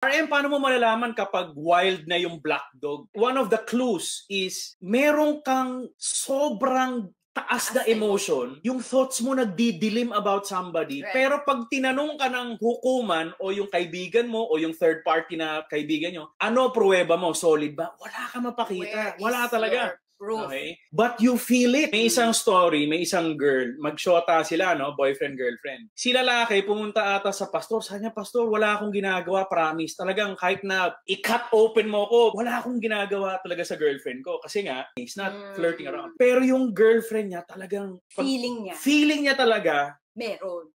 RM, paano mo malalaman kapag wild na yung black dog? One of the clues is meron kang sobrang taas na emotion, yung thoughts mo nagdidilim about somebody, Right. pero pag tinanong ka ng hukuman o yung kaibigan mo o yung third party na kaibigan nyo, ano pruweba mo? Solid ba? Wala ka mapakita. Wala talaga. Okay? But you feel it. May isang story, may isang girl, magsyota sila, no? Boyfriend, girlfriend. Si lalaki, pumunta ata sa pastor. Sabi niya, pastor, wala akong ginagawa, promise. Talagang kahit na i-cut open mo ko, wala akong ginagawa talaga sa girlfriend ko. Kasi nga, he's not flirting around. Pero yung girlfriend niya, talagang feeling niya talaga,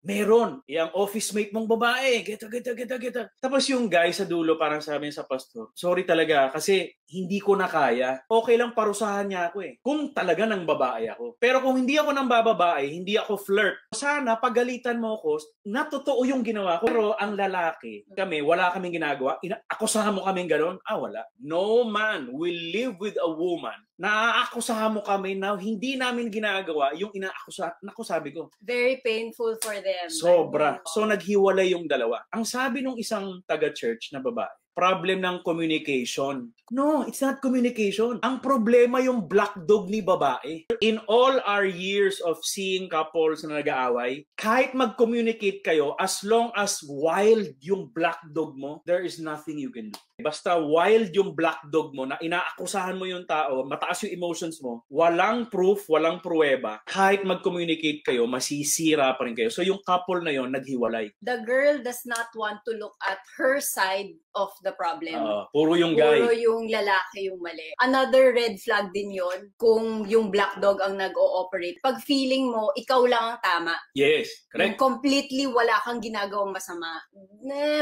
meron. Yung office mate mong babae, geta. Tapos yung guy sa dulo, parang sabi niya sa pastor, sorry talaga, kasi hindi ko na kaya. Okay lang parusahan niya ako eh. Kung talaga ng babae ako. Pero kung hindi ako ng babae, hindi ako flirt. Sana pagalitan mo ko, na totoo yung ginawa ko. Pero ang lalaki, kami, wala kaming ginagawa. Akusahan mo kaming gano'n? Wala. No man will live with a woman. Naaakusahan mo kami na hindi namin ginagawa yung inaakusahan. Naku, sabi ko. Very painful for them. Sobra. So naghiwalay yung dalawa. Ang sabi nung isang taga-church na babae, problem ng communication. No, it's not communication. Ang problema yung black dog ni babae. In all our years of seeing couples na nag-aaway, kahit mag-communicate kayo, as long as wild yung black dog mo, there is nothing you can do. Basta wild yung black dog mo na inaakusahan mo yung tao, mataas yung emotions mo, walang proof, walang pruweba, kahit mag-communicate kayo, masisira pa rin kayo. So yung couple na yon naghiwalay. The girl does not want to look at her side of the problem. Puro yung guy. Puro yung lalaki yung mali. Another red flag din yon kung yung black dog ang nag-ooperate. Pag feeling mo, ikaw lang ang tama. Yes, correct. Completely wala kang ginagawang masama.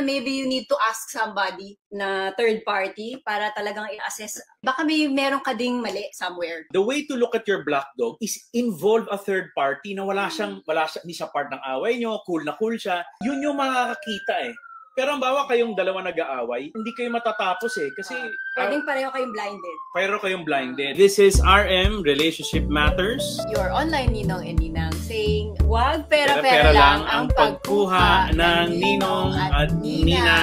Maybe you need to ask somebody na third party para talagang i-assess. Baka meron ka ding mali somewhere. The way to look at your black dog is involve a third party na hindi siya part ng away nyo, cool na cool siya. Yun yung makakakita eh. Pero ang bawa kayong dalawa nag-aaway, hindi kayo matatapos eh. Kasi pwedeng pareho kayong blinded. Pareho kayong blinded. This is RM, Relationship Matters. Your online ninong and ninang saying, wag pera-pera lang ang pagkuha ng ninong at nina.